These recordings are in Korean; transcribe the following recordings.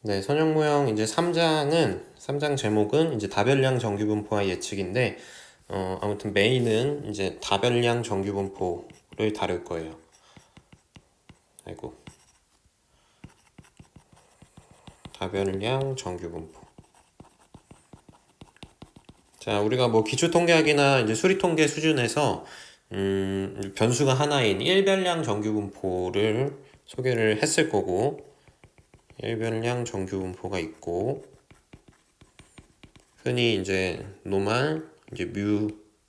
네, 선형모형 이제 3장 제목은 이제 다별량 정규분포와 예측인데, 아무튼 메인은 이제 다별량 정규분포를 다룰 거예요. 아이고. 다별량 정규분포. 자, 우리가 뭐 기초통계학이나 이제 수리통계 수준에서, 변수가 하나인 일별량 정규분포를 소개를 했을 거고, 일별량 정규분포가 있고, 흔히 이제 노말, 이제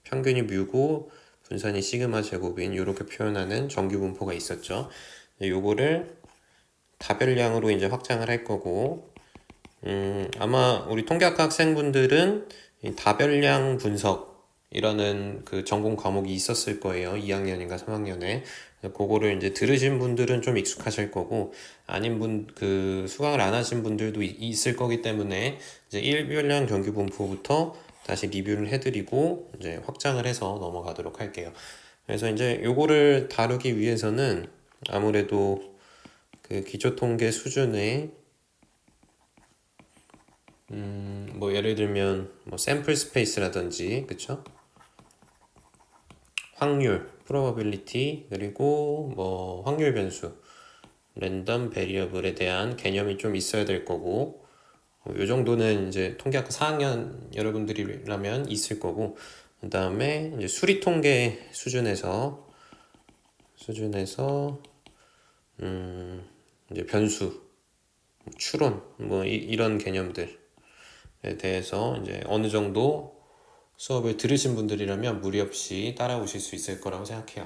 평균이 뮤고 분산이 시그마 제곱인 이렇게 표현하는 정규분포가 있었죠. 요거를 다별량으로 이제 확장을 할 거고, 아마 우리 통계학과 학생분들은 이 다별량 분석이라는 그 전공 과목이 있었을 거예요. 2학년인가 3학년에. 그거를 이제 들으신 분들은 좀 익숙하실 거고, 아닌 그 수강을 안 하신 분들도 있을 거기 때문에 이제 일별량 정규분포부터 다시 리뷰를 해드리고 이제 확장을 해서 넘어가도록 할게요. 그래서 이제 요거를 다루기 위해서는 아무래도 그 기초통계 수준의 뭐 예를 들면 뭐 샘플 스페이스라든지 그쵸? 확률, probability 그리고 뭐 확률 변수, 랜덤 베리어블에 대한 개념이 좀 있어야 될 거고 요 정도는 이제 통계학과 4학년 여러분들이라면 있을 거고 그 다음에 이제 수리 통계 수준에서 이제 변수, 추론 뭐 이런 개념들에 대해서 이제 어느 정도 수업을 들으신 분들이라면 무리 없이 따라오실 수 있을 거라고 생각해요.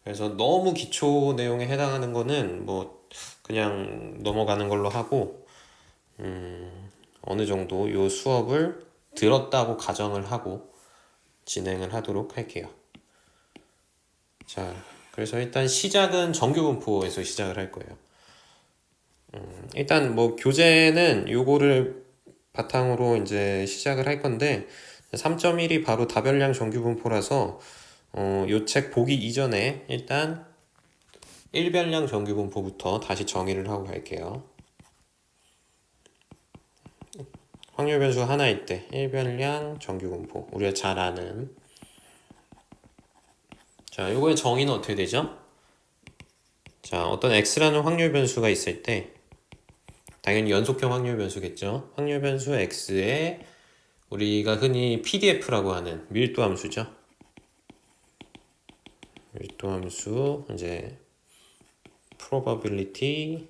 그래서 너무 기초 내용에 해당하는 거는 뭐 그냥 넘어가는 걸로 하고 어느 정도 요 수업을 들었다고 가정을 하고 진행을 하도록 할게요. 자, 그래서 일단 시작은 정규분포에서 시작을 할 거예요. 일단 뭐 교재는 요거를 바탕으로 이제 시작을 할 건데 3.1이 바로 다별량 정규분포라서 요 책 보기 이전에 일단 일별량 정규분포부터 다시 정의를 하고 갈게요. 확률 변수 하나일 때 일별량 정규분포 우리가 잘 아는 자 요거의 정의는 어떻게 되죠? 자 어떤 x라는 확률 변수가 있을 때 당연히 연속형 확률 변수겠죠. 확률 변수 x에 우리가 흔히 PDF라고 하는 밀도 함수죠. 밀도 함수 이제 probability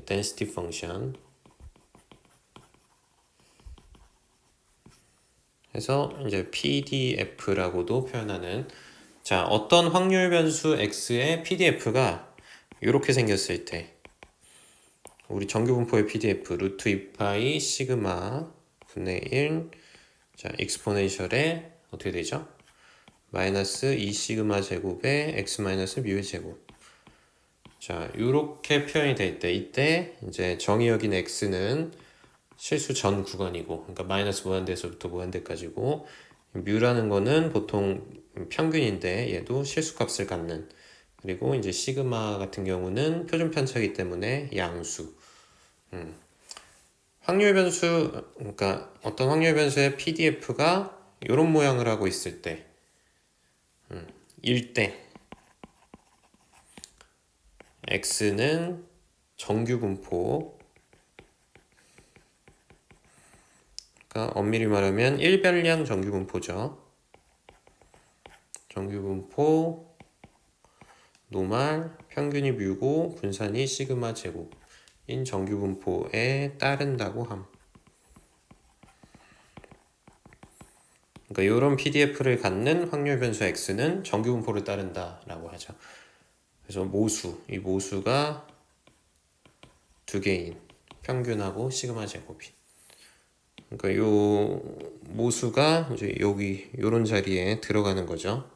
density function 해서 이제 PDF라고도 표현하는 자 어떤 확률 변수 x의 PDF가 이렇게 생겼을 때 우리 정규분포의 PDF 루트 2파이 시그마 분의 1 자 익스포넨셜에 어떻게 되죠? 마이너스 2 시그마 제곱에 x 마이너스 뮤의 제곱 자 이렇게 표현이 될 때 이때 이제 정의 여긴 x는 실수 전 구간이고 그러니까 마이너스 무한대에서부터 무한대까지고 뮤라는 거는 보통 평균인데 얘도 실수값을 갖는 그리고 이제 시그마 같은 경우는 표준 편차이기 때문에 양수 확률 변수 그러니까 어떤 확률 변수의 PDF가 이런 모양을 하고 있을 때 일 때 x는 정규분포 그러니까 엄밀히 말하면 일별량 정규분포죠. 정규분포 노말 평균이 뮤고 분산이 시그마 제곱인 정규분포에 따른다고 함. 그러니까 이런 PDF를 갖는 확률 변수 x는 정규분포를 따른다라고 하죠. 그래서 이 모수가 두 개인 평균하고 시그마 제곱이. 그러니까 요 모수가 이제 여기 요런 자리에 들어가는 거죠.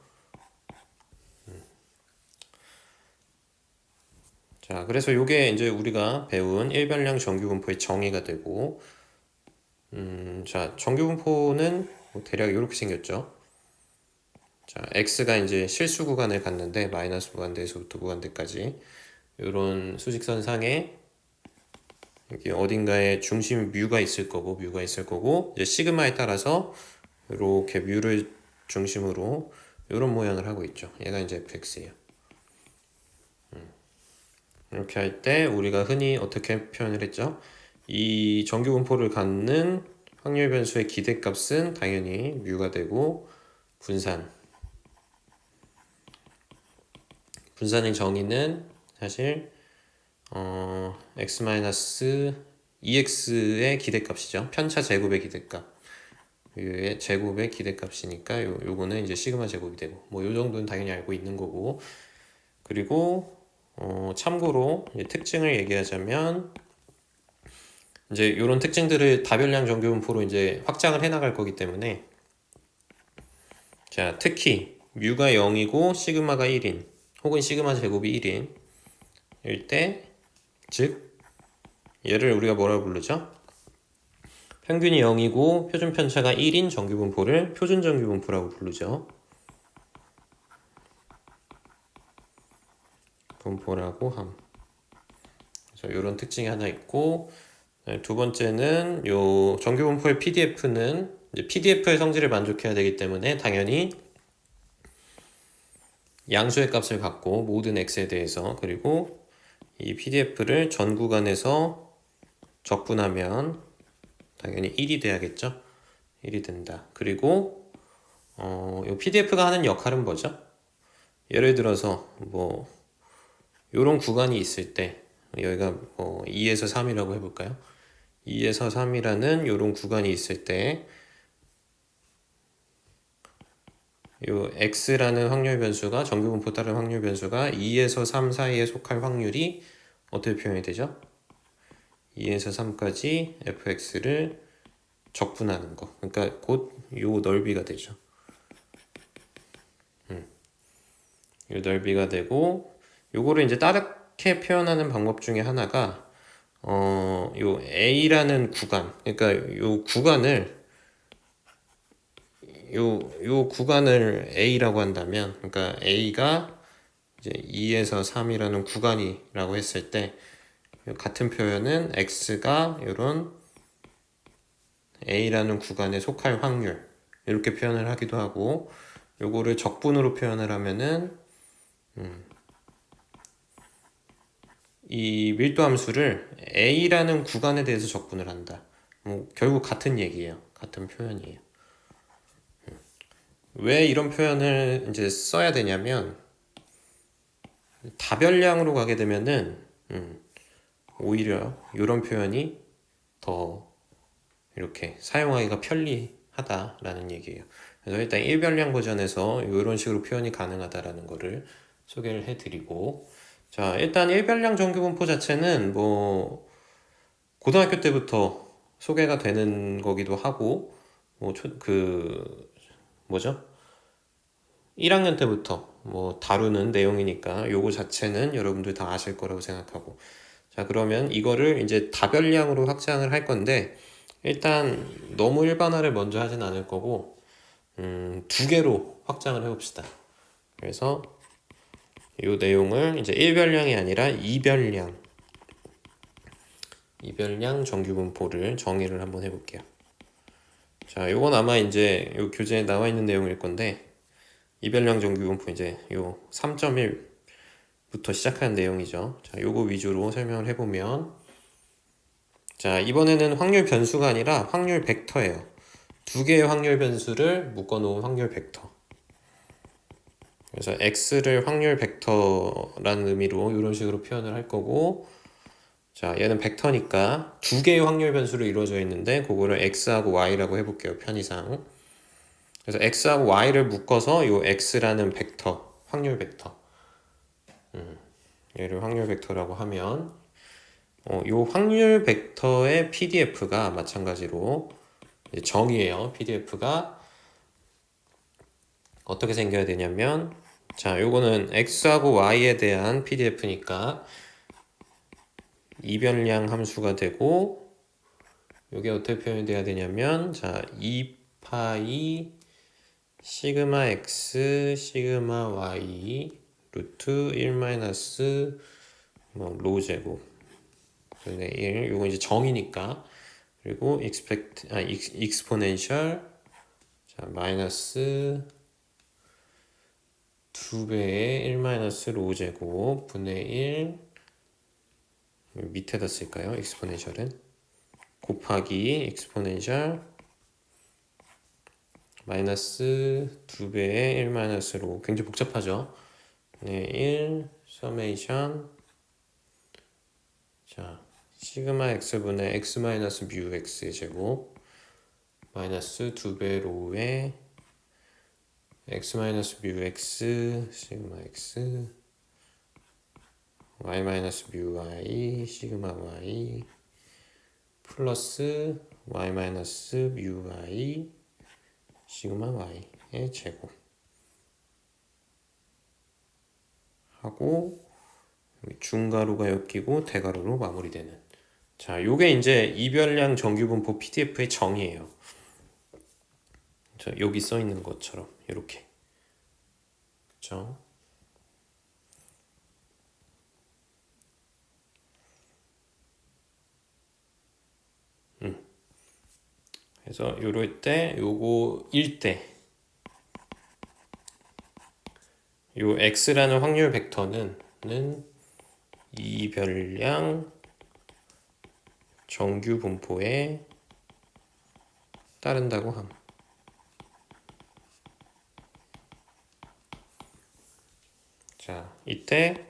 자, 그래서 요게 이제 우리가 배운 일별량 정규분포의 정의가 되고, 자, 정규분포는 뭐 대략 이렇게 생겼죠. 자, x가 이제 실수 구간을 갖는데 마이너스 무한대에서부터 무한대까지 이런 수직선 상에 여기 어딘가에 중심 뮤가 있을 거고 이제 시그마에 따라서 이렇게 뮤를 중심으로 이런 모양을 하고 있죠. 얘가 이제 fx예요. 이렇게 할 때 우리가 흔히 어떻게 표현을 했죠? 이 정규 분포를 갖는 확률 변수의 기대값은 당연히 뮤가 되고 분산의 정의는 사실 x-2x의 기대값이죠. 편차 제곱의 기대값. 의 제곱의 기대값이니까 요거는 이제 시그마 제곱이 되고 뭐 요 정도는 당연히 알고 있는 거고. 그리고 참고로 특징을 얘기하자면 이제 이런 특징들을 다별량 정규 분포로 이제 확장을 해 나갈 거기 때문에 자, 특히 뮤가 0이고 시그마가 1인 혹은 시그마 제곱이 1인 일 때, 즉 얘를 우리가 뭐라고 부르죠? 평균이 0이고 표준 편차가 1인 정규 분포를 표준 정규 분포라고 부르죠. 분포라고 함. 그래서 이런 특징이 하나 있고, 두 번째는 요 정규 분포의 PDF는 이제 PDF의 성질을 만족해야 되기 때문에 당연히 양수의 값을 갖고 모든 x에 대해서, 그리고 이 PDF를 전 구간에서 적분하면 당연히 1이 돼야겠죠. 1이 된다. 그리고 요 PDF가 하는 역할은 뭐죠? 예를 들어서 뭐 요런 구간이 있을 때 여기가 뭐 2에서 3이라고 해볼까요? 2에서 3이라는 요런 구간이 있을 때 요 x라는 확률 변수가 정규 분포 따른 확률 변수가 2에서 3 사이에 속할 확률이 어떻게 표현이 되죠? 2에서 3까지 fx를 적분하는 거. 그러니까 곧 요 넓이가 되죠. 요 넓이가 되고 요거를 이제 다르게 표현하는 방법 중에 하나가 요 a라는 구간. 그러니까 요 구간을 a라고 한다면, 그러니까 a가 이제 2에서 3이라는 구간이라고 했을 때 같은 표현은 x가 이런 a라는 구간에 속할 확률 이렇게 표현을 하기도 하고, 요거를 적분으로 표현을 하면은 이 밀도 함수를 a라는 구간에 대해서 적분을 한다. 뭐 결국 같은 얘기예요. 같은 표현이에요. 왜 이런 표현을 이제 써야 되냐면 다별량으로 가게 되면은 오히려 이런 표현이 더 이렇게 사용하기가 편리하다라는 얘기예요. 그래서 일단 일별량 버전에서 이런 식으로 표현이 가능하다라는 거를 소개를 해드리고, 자, 일단 일별량 정규 분포 자체는 뭐 고등학교 때부터 소개가 되는 거기도 하고, 뭐 뭐죠? 1학년 때부터 뭐 다루는 내용이니까 요거 자체는 여러분들 다 아실 거라고 생각하고, 자, 그러면 이거를 이제 다별량으로 확장을 할 건데 일단 너무 일반화를 먼저 하진 않을 거고 두 개로 확장을 해봅시다. 그래서 이 내용을 이제 일별량이 아니라 이별량 정규 분포를 정의를 한번 해볼게요. 자, 요건 아마 이제 요 교재에 나와 있는 내용일 건데, 이별량 정규 분포 이제 요 3.1부터 시작하는 내용이죠. 자, 요거 위주로 설명을 해보면, 자, 이번에는 확률 변수가 아니라 확률 벡터예요. 두 개의 확률 변수를 묶어놓은 확률 벡터. 그래서 x를 확률 벡터라는 의미로 이런 식으로 표현을 할 거고, 자, 얘는 벡터니까 두 개의 확률 변수로 이루어져 있는데 그거를 x하고 y라고 해볼게요. 편의상. 그래서 x하고 y를 묶어서 이 x라는 벡터, 확률 벡터, 얘를 확률 벡터라고 하면 이 확률 벡터의 PDF가 마찬가지로 정의예요. PDF가 어떻게 생겨야 되냐면, 자, 요거는 x하고 y에 대한 PDF니까 이별량 함수가 되고, 요게 어떻게 표현이 돼야 되냐면, 자, 2파이 시그마 x 시그마 y 루트 1 마이너스 뭐 로 제곱 분의 1. 요거 이제 정이니까. 그리고 exponential 자, 마이너스 2배의 1 마이너스 로 제곱 분의 1 밑에다 쓸까요? exponential은 곱하기 exponential 마이너스 2배의 1 마이너스 로 굉장히 복잡하죠? 네, 1 서메이션 자 시그마 x분의 x 마이너스 뮤 x의 제곱 마이너스 2배 로의 x 마이너스 뮤 x 시그마 x y 마이너스 뮤 y 시그마 y 플러스 y 마이너스 뮤 y 시그마 y의 제곱 하고 중가로가 엮이고 대가로로 마무리되는 자 요게 이제 이별량 정규분포 PDF의 정의예요. 자 여기 써 있는 것처럼 이렇게 그쵸? 그래서 요럴 때 요거 1대 요 x라는 확률 벡터는 이별량 정규 분포에 따른다고 함. 자, 이때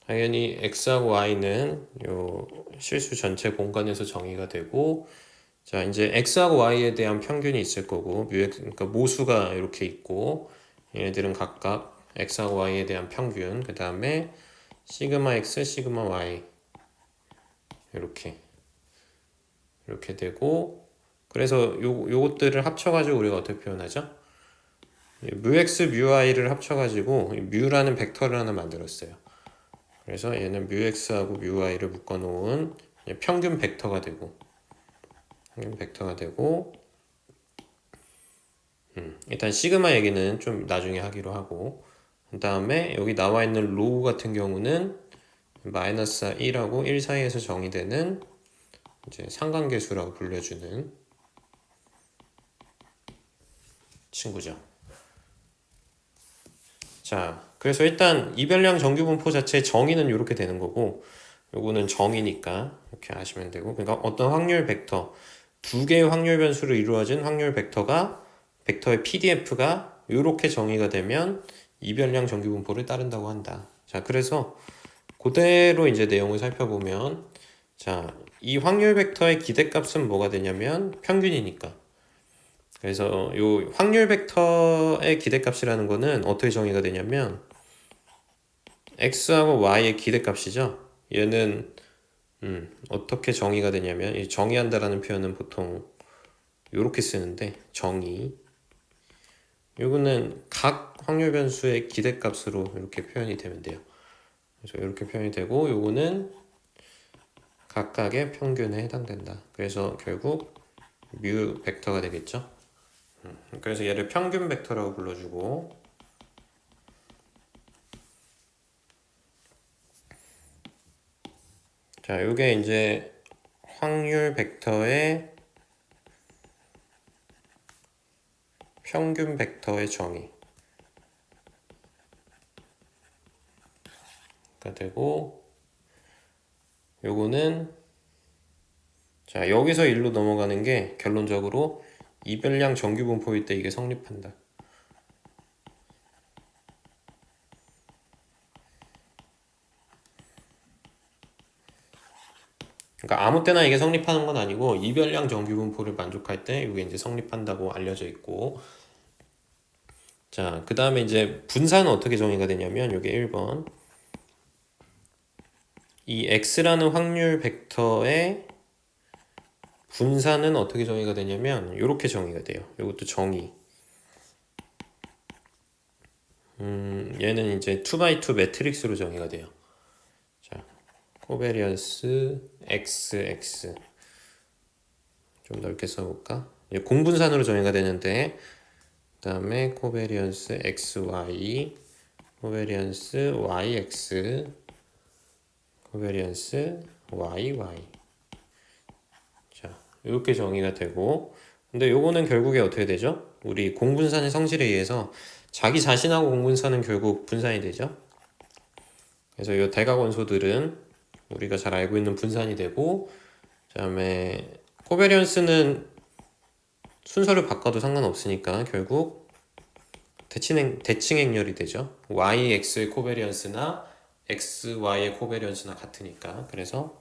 당연히 x하고 y는 요 실수 전체 공간에서 정의가 되고 자, 이제 x하고 y에 대한 평균이 있을 거고 그러니까 모수가 이렇게 있고 얘네들은 각각 x하고 y에 대한 평균 그 다음에 시그마 x, 시그마 y 이렇게 되고 그래서 요것들을 합쳐가지고 우리가 어떻게 표현하죠? 뮤 x, 뮤 y를 합쳐가지고 뮤라는 벡터를 하나 만들었어요. 그래서 얘는 뮤 x하고 뮤 y를 묶어놓은 평균 벡터가 되고 일단 시그마 얘기는 좀 나중에 하기로 하고 그 다음에 여기 나와 있는 로우 같은 경우는 마이너스 1하고 1 사이에서 정의되는 이제 상관계수라고 불려주는 친구죠. 자, 그래서 일단 이별량 정규분포 자체의 정의는 이렇게 되는 거고 요거는 정의니까 이렇게 아시면 되고 그러니까 어떤 확률 벡터 두 개의 확률 변수로 이루어진 확률 벡터의 PDF가 이렇게 정의가 되면 이별량 정규분포를 따른다고 한다. 자, 그래서 그대로 이제 내용을 살펴보면 자, 이 확률 벡터의 기대값은 뭐가 되냐면 평균이니까. 그래서 요 확률 벡터의 기대값이라는 거는 어떻게 정의가 되냐면 x하고 y의 기대값이죠. 얘는 어떻게 정의가 되냐면 이 정의한다라는 표현은 보통 이렇게 쓰는데 정의 요거는 각 확률 변수의 기대값으로 이렇게 표현이 되면 돼요. 그래서 이렇게 표현이 되고 요거는 각각의 평균에 해당된다. 그래서 결국 뮤 벡터가 되겠죠. 그래서 얘를 평균 벡터라고 불러주고 자, 요게 이제 확률 벡터의 평균 벡터의 정의가 되고 요거는 자, 여기서 일로 넘어가는 게 결론적으로 이별량 정규분포일 때 이게 성립한다. 그러니까 아무 때나 이게 성립하는 건 아니고 이별량 정규분포를 만족할 때 이게 이제 성립한다고 알려져 있고 자, 그 다음에 이제 분산은 어떻게 정의가 되냐면 이게 1번 이 x라는 확률 벡터의 분산은 어떻게 정의가 되냐면 이렇게 정의가 돼요. 이것도 정의 얘는 이제 2x2 매트릭스로 정의가 돼요. 자, 코베리언스 XX 좀 넓게 써볼까? 공분산으로 정의가 되는데 그 다음에 코베리언스 XY 코베리언스 YX 코베리언스 YY. 자, 이렇게 정의가 되고, 근데 요거는 결국에 어떻게 되죠? 우리 공분산의 성질에 의해서 자기 자신하고 공분산은 결국 분산이 되죠. 그래서 이 대각 원소들은 우리가 잘 알고 있는 분산이 되고, 그다음에 코베리언스는 순서를 바꿔도 상관없으니까 결국 대칭 행렬이 되죠. YX의 코베리언스나 XY의 코베리언스나 같으니까. 그래서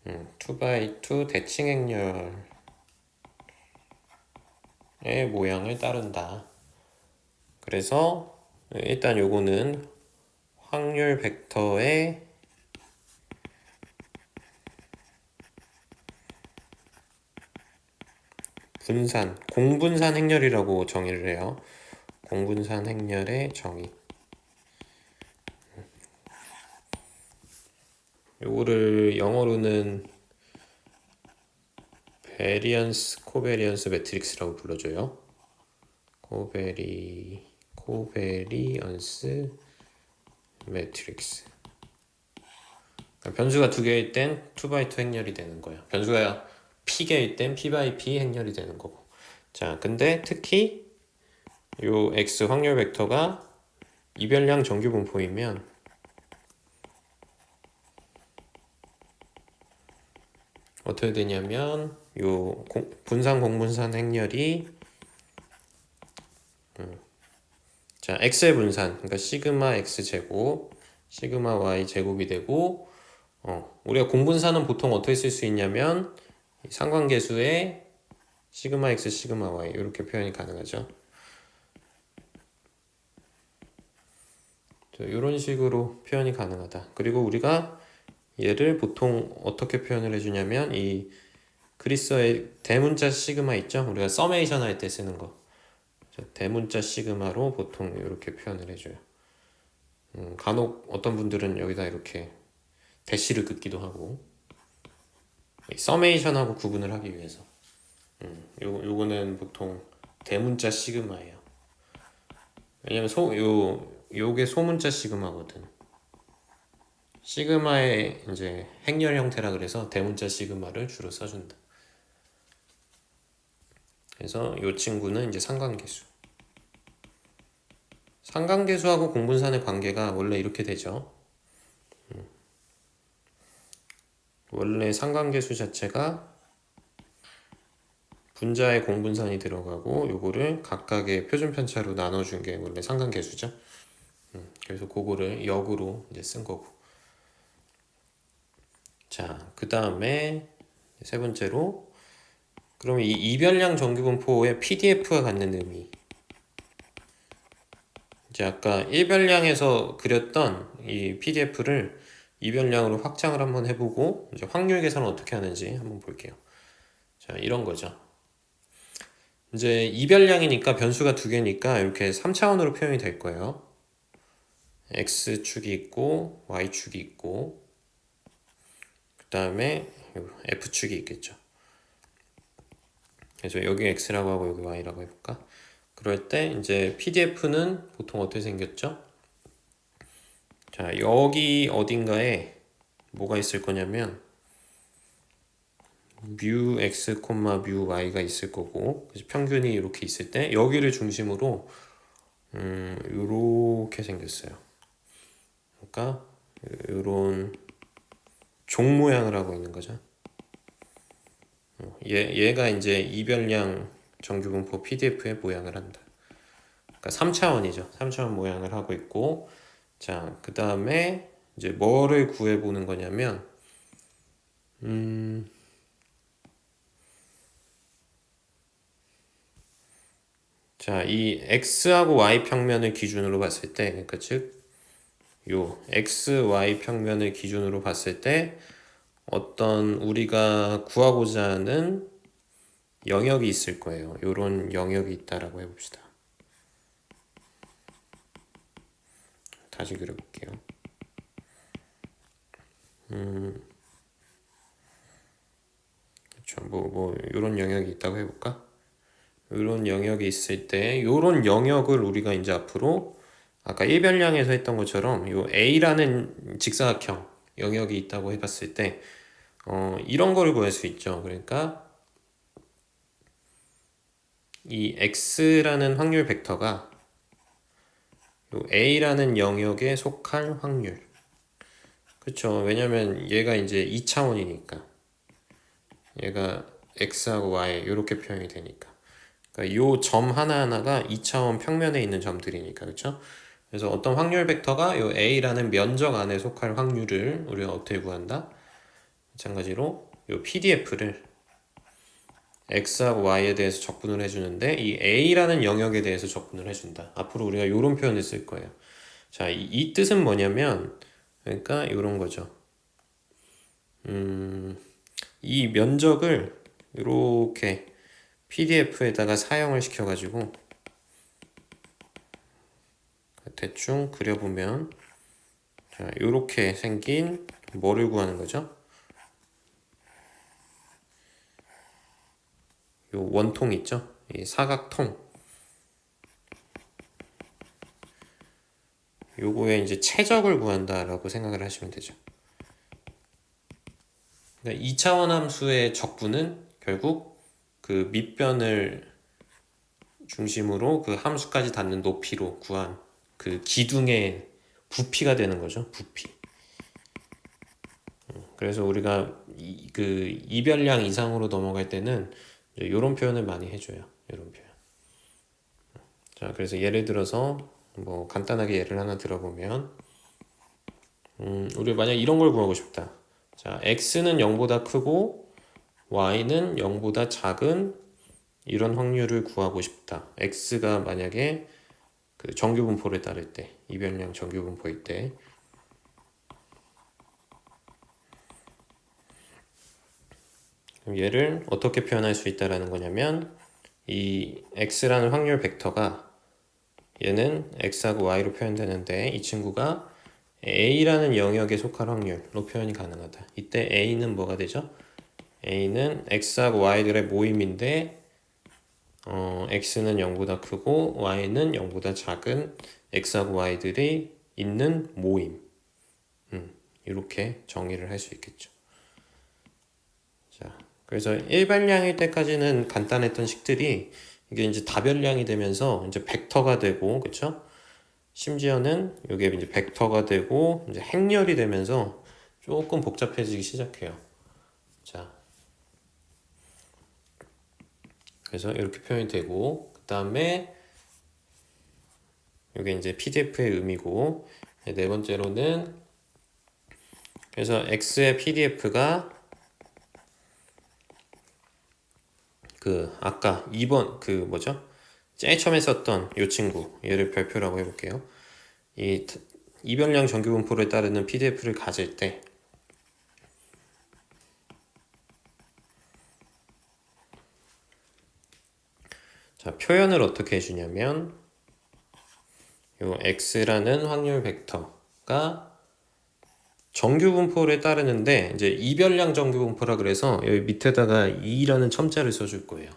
2x2 대칭 행렬의 모양을 따른다. 그래서 일단 요거는 확률 벡터의 분산, 공분산 행렬이라고 정의를 해요. 공분산 행렬의 정의. 요거를 영어로는 베리언스 코베리언스 매트릭스라고 불러줘요. 코베리언스 매트릭스. 그러니까 변수가 두 개일 땐 2x2 행렬이 되는 거야. 변수가 p개일 땐 p/p 행렬이 되는 거고. 자, 근데 특히 요 x 확률 벡터가 이별량 정규 분포이면 어떻게 되냐면 요 분산 공분산 행렬이 자, x의 분산, 그러니까 시그마 x 제곱, 시그마 y 제곱이 되고, 우리가 공분산은 보통 어떻게 쓸 수 있냐면 상관계수의 시그마 x, 시그마 y 이렇게 표현이 가능하죠. 이런 식으로 표현이 가능하다. 그리고 우리가 얘를 보통 어떻게 표현을 해주냐면 이 그리스어의 대문자 시그마 있죠? 우리가 서메이션 할 때 쓰는 거. 대문자 시그마로 보통 이렇게 표현을 해줘요. 간혹 어떤 분들은 여기다 이렇게 대시를 긋기도 하고 서메이션하고 구분을 하기 위해서 요거는 보통 대문자 시그마예요. 왜냐면 요게 소문자 시그마거든. 시그마의 이제 행렬 형태라 그래서 대문자 시그마를 주로 써준다. 그래서 요 친구는 이제 상관계수. 상관계수하고 공분산의 관계가 원래 이렇게 되죠. 원래 상관계수 자체가 분자에 공분산이 들어가고 요거를 각각의 표준 편차로 나눠준 게 원래 상관계수죠. 그래서 그거를 역으로 이제 쓴 거고. 자, 그 다음에 세 번째로 그럼 이 이별량 정규분포의 PDF가 갖는 의미. 이제 아까 1별량에서 그렸던 이 PDF를 2별량으로 확장을 한번 해보고 이제 확률 계산을 어떻게 하는지 한번 볼게요. 자, 이런 거죠. 이제 2별량이니까 변수가 두 개니까 이렇게 3차원으로 표현이 될 거예요. X축이 있고 Y축이 있고 그 다음에 F축이 있겠죠. 그래서 여기 X라고 하고 여기 Y라고 해볼까? 그럴 때 이제 PDF는 보통 어떻게 생겼죠? 자, 여기 어딘가에 뭐가 있을 거냐면 뮤 x, 뮤 y가 있을 거고 그래서 평균이 이렇게 있을 때 여기를 중심으로 이렇게 생겼어요. 그러니까 이런 종 모양을 하고 있는 거죠. 얘가 이제 이별량 정규분포 PDF의 모양을 한다. 그러니까 3차원이죠. 3차원 모양을 하고 있고 자, 그 다음에 이제 뭐를 구해보는 거냐면 자, 이 x하고 y 평면을 기준으로 봤을 때 그러니까 즉 요 x, y 평면을 기준으로 봤을 때 어떤 우리가 구하고자 하는 영역이 있을 거예요. 요런 영역이 있다라고 해봅시다. 다시 그려볼게요. 그렇죠. 요런 영역이 있다고 해볼까? 요런 영역이 있을 때 요런 영역을 우리가 이제 앞으로 아까 1별량에서 했던 것처럼 요 A라는 직사각형 영역이 있다고 해봤을 때 이런 거를 구할 수 있죠. 그러니까 이 x라는 확률 벡터가 요 a라는 영역에 속할 확률. 그쵸. 왜냐면 얘가 이제 2차원이니까. 얘가 x하고 y 이렇게 표현이 되니까. 그러니까 요 점 하나하나가 2차원 평면에 있는 점들이니까. 그쵸? 그래서 어떤 확률 벡터가 요 a라는 면적 안에 속할 확률을 우리가 어떻게 구한다? 마찬가지로 요 pdf를 x하고 y에 대해서 적분을 해주는데 이 a라는 영역에 대해서 적분을 해준다. 앞으로 우리가 이런 표현을 쓸 거예요. 자, 이 뜻은 뭐냐면 그러니까 이런 거죠. 이 면적을 이렇게 PDF에다가 사용을 시켜가지고 대충 그려보면 자, 이렇게 생긴 뭐를 구하는 거죠? 요 원통 있죠? 이 사각통. 요거에 이제 최적을 구한다라고 생각을 하시면 되죠. 그러니까 2차원 함수의 적분은 결국 그 밑변을 중심으로 그 함수까지 닿는 높이로 구한 그 기둥의 부피가 되는 거죠. 부피. 그래서 우리가 그 이별량 이상으로 넘어갈 때는 이런 표현을 많이 해줘요. 이런 표현. 자, 그래서 예를 들어서 뭐 간단하게 예를 하나 들어보면 우리 만약 이런 걸 구하고 싶다. 자, x는 0보다 크고 y는 0보다 작은 이런 확률을 구하고 싶다. x가 만약에 그 정규분포를 따를 때, 이별량 정규분포일 때 그럼 얘를 어떻게 표현할 수 있다라는 거냐면 이 x라는 확률 벡터가 얘는 x하고 y로 표현되는데 이 친구가 a라는 영역에 속할 확률로 표현이 가능하다. 이때 a는 뭐가 되죠? a는 x하고 y들의 모임인데 x는 0보다 크고 y는 0보다 작은 x하고 y들이 있는 모임. 이렇게 정의를 할 수 있겠죠. 자, 그래서 일반량일 때까지는 간단했던 식들이 이게 이제 다별량이 되면서 이제 벡터가 되고, 그쵸? 심지어는 이게 이제 벡터가 되고 이제 행렬이 되면서 조금 복잡해지기 시작해요. 자, 그래서 이렇게 표현이 되고 그 다음에 이게 이제 PDF의 의미고 네 번째로는 그래서 X의 PDF가 그 아까 2번 그 뭐죠? 제일 처음에 썼던 이 친구 얘를 별표라고 해볼게요. 이 이별량 정규분포를 따르는 PDF를 가질 때 자, 표현을 어떻게 해주냐면 요 x라는 확률 벡터가 정규분포를 따르는데 이제 이별량 정규분포라 그래서 여기 밑에다가 2라는 첨자를 써줄 거예요.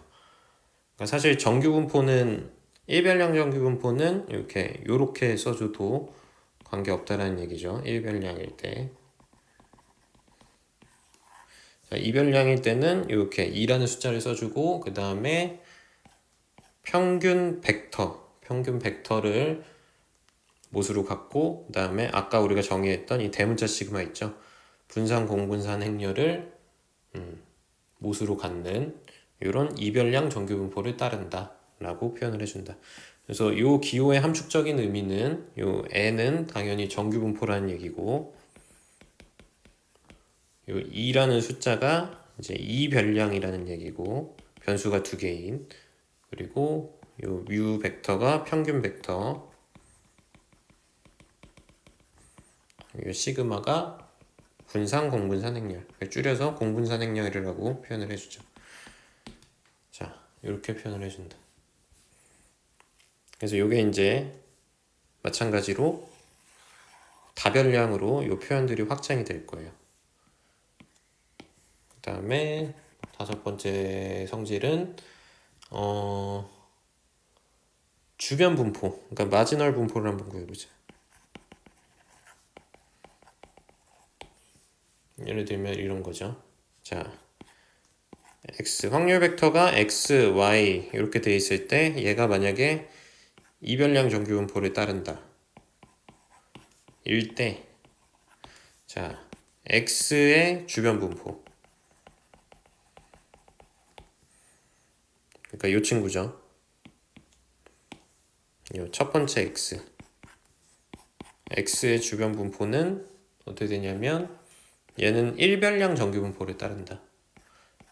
그러니까 사실 정규분포는 일별량 정규분포는 이렇게 요렇게 써줘도 관계없다라는 얘기죠. 일별량일 때. 자, 이별량일 때는 이렇게 2라는 숫자를 써주고 그 다음에 평균 벡터를 못으로 갖고 그 다음에 아까 우리가 정의했던 이 대문자 시그마 있죠. 분산 공분산 행렬을 못으로 갖는 이런 이별량 정규분포를 따른다 라고 표현을 해준다. 그래서 이 기호의 함축적인 의미는 요 n은 당연히 정규분포라는 얘기고 요 2라는 숫자가 이제 이별량이라는 얘기고 변수가 두 개인 그리고 요 뮤 벡터가 평균 벡터 요 시그마가 분산 공분산 행렬 줄여서 공분산 행렬이라고 표현을 해주죠. 자, 이렇게 표현을 해준다. 그래서 이게 이제 마찬가지로 다별량으로 이 표현들이 확장이 될 거예요. 그 다음에 다섯 번째 성질은 주변 분포, 그러니까 마지널 분포를 한번 구해보자. 예를 들면 이런 거죠. 자, x 확률 벡터가 x, y 이렇게 돼 있을 때 얘가 만약에 이별량 정규분포를 따른다. 일 때, 자, x의 주변 분포. 그러니까 이 친구죠. 요 첫 번째 x. x의 주변 분포는 어떻게 되냐면 얘는 일별량 정규분포를 따른다.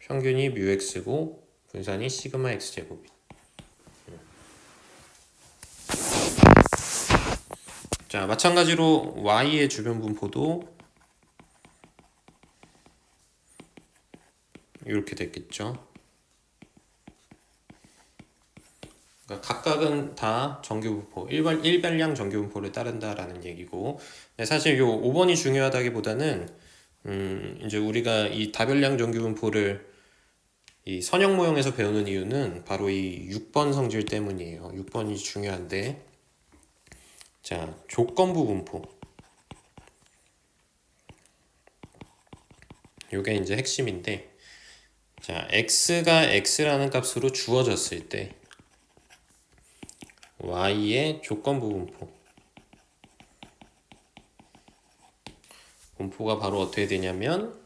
평균이 μx고 분산이 시그마 x 제곱이. 자, 마찬가지로 y의 주변 분포도 이렇게 됐겠죠. 그러니까 각각은 다 정규분포, 일별량 정규분포를 따른다라는 얘기고, 사실 요 5번이 중요하다기보다는 이제 우리가 이 다별량 정규분포를 이 선형 모형에서 배우는 이유는 바로 이 6번 성질 때문이에요. 6번이 중요한데, 자, 조건부 분포. 요게 이제 핵심인데, 자, x가 x라는 값으로 주어졌을 때 y의 조건부 분포가 바로 어떻게 되냐면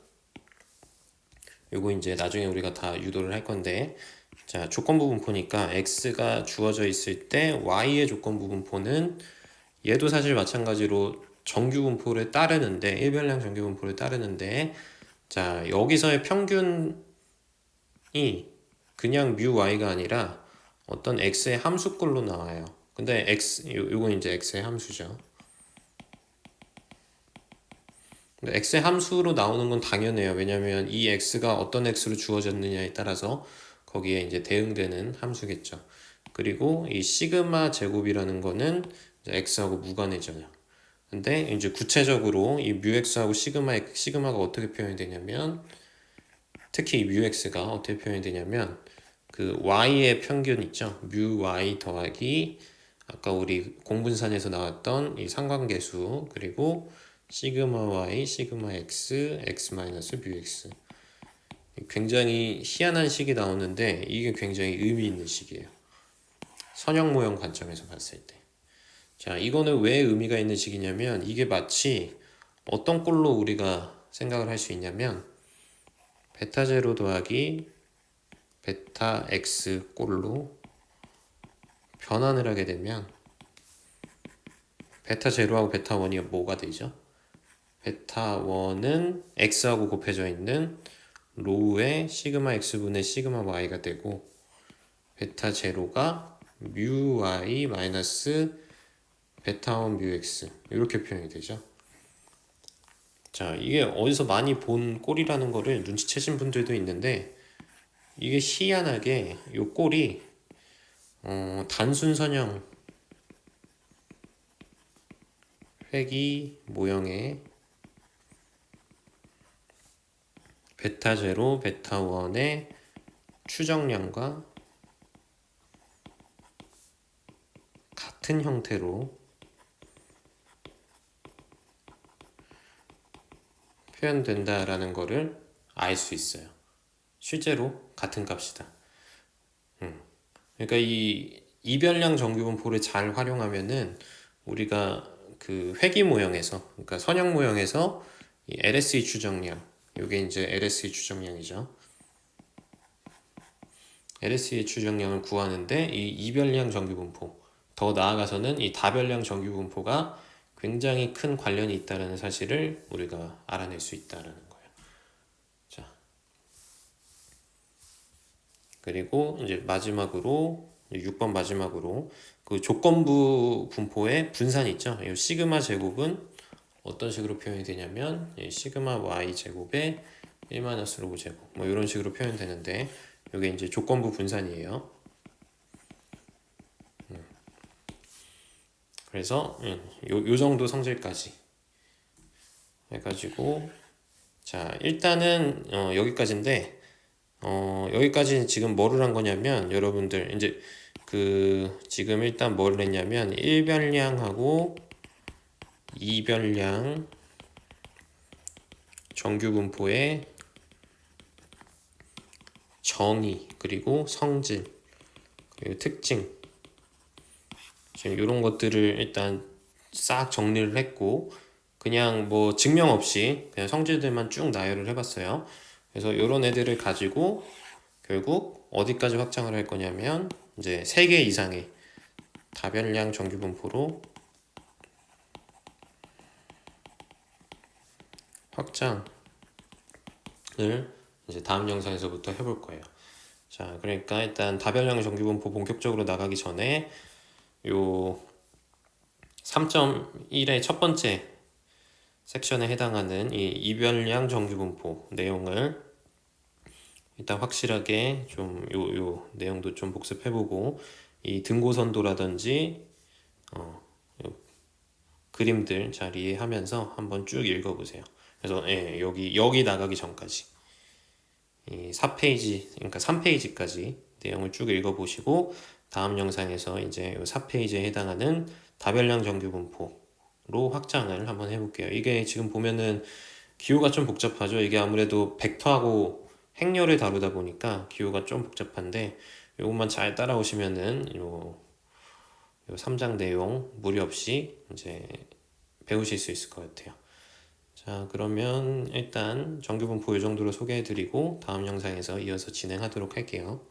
요거 이제 나중에 우리가 다 유도를 할 건데, 자, 조건부 분포니까 x가 주어져 있을 때 y의 조건부 분포는 얘도 사실 마찬가지로 정규 분포를 따르는데, 일별량 정규 분포를 따르는데, 자, 여기서의 평균이 그냥 μy가 아니라 어떤 x의 함수꼴로 나와요. 근데 요거 이제 x의 함수죠. 근데 x의 함수로 나오는 건 당연해요. 왜냐면 이 x가 어떤 x로 주어졌느냐에 따라서 거기에 이제 대응되는 함수겠죠. 그리고 이 시그마 제곱이라는 거는 이제 x하고 무관해져요. 근데 이제 구체적으로 이 μx하고 시그마가 어떻게 표현이 되냐면, 특히 이 μx가 어떻게 표현이 되냐면 그 y의 평균 있죠. μy 더하기 아까 우리 공분산에서 나왔던 이 상관계수, 그리고 시그마 y, 시그마 x, x 마이너스 μx. 굉장히 희한한 식이 나오는데 이게 굉장히 의미 있는 식이에요. 선형 모형 관점에서 봤을 때. 자, 이거는 왜 의미가 있는 식이냐면 이게 마치 어떤 꼴로 우리가 생각을 할 수 있냐면 베타 제로 더하기 베타 x 꼴로 변환을 하게 되면 베타 제로하고 베타 원이 뭐가 되죠? 베타 1은 x하고 곱해져 있는 로우의 시그마 x분의 시그마 y가 되고, 베타 제로가 뮤 y 마이너스 베타 1 뮤 x 이렇게 표현이 되죠. 자, 이게 어디서 많이 본 꼴이라는 거를 눈치채신 분들도 있는데, 이게 희한하게 이 꼴이 단순 선형 회기 모형의 베타 제로, 베타 1의 추정량과 같은 형태로 표현된다라는 거를 알 수 있어요. 실제로 같은 값이다. 그러니까 이 이별량 정규분포를 잘 활용하면은 우리가 그 회기 모형에서, 그러니까 선형 모형에서 이 LSE 추정량, 요게 이제 LSE 추정량이죠. LSE 추정량을 구하는데 이 이별량 정규분포, 더 나아가서는 이 다별량 정규분포가 굉장히 큰 관련이 있다는 사실을 우리가 알아낼 수 있다는 거예요. 자, 그리고 이제 마지막으로 6번 마지막으로 그 조건부 분포의 분산이 있죠. 이 시그마 제곱은 어떤 식으로 표현이 되냐면 시그마 y 제곱에 1-로우 제곱 뭐 이런 식으로 표현되는데, 이게 이제 조건부 분산이에요. 그래서 요 정도 성질까지 해가지고, 자, 일단은 여기까지인데, 여기까지는 지금 뭐를 한 거냐면, 여러분들 이제 그 지금 일단 뭘 했냐면 일별량하고 이별량 정규 분포의 정의, 그리고 성질, 그리고 특징, 지금 이런 것들을 일단 싹 정리를 했고, 그냥 뭐 증명 없이 그냥 성질들만 쭉 나열을 해봤어요. 그래서 이런 애들을 가지고 결국 어디까지 확장을 할 거냐면 이제 3개 이상의 다별량 정규 분포로 확장을 이제 다음 영상에서부터 해볼 거예요. 자, 그러니까 일단 다별량 정규 분포 본격적으로 나가기 전에 요 3.1의 첫 번째 섹션에 해당하는 이 이별량 정규 분포 내용을 일단 확실하게 좀 요 내용도 좀 복습해보고, 이 등고선도라든지 요 그림들 잘 이해하면서 한번 쭉 읽어보세요. 그래서 여기 나가기 전까지 이 4페이지, 그러니까 3페이지까지 내용을 쭉 읽어보시고, 다음 영상에서 이제 요 4페이지에 해당하는 다별량 정규 분포로 확장을 한번 해볼게요. 이게 지금 보면은 기호가 좀 복잡하죠. 이게 아무래도 벡터하고 행렬을 다루다 보니까 기호가 좀 복잡한데, 요것만 잘 따라오시면은 요 3장 내용 무리 없이 이제 배우실 수 있을 것 같아요. 자, 그러면 일단 정규 분포 이 정도로 소개해드리고 다음 영상에서 이어서 진행하도록 할게요.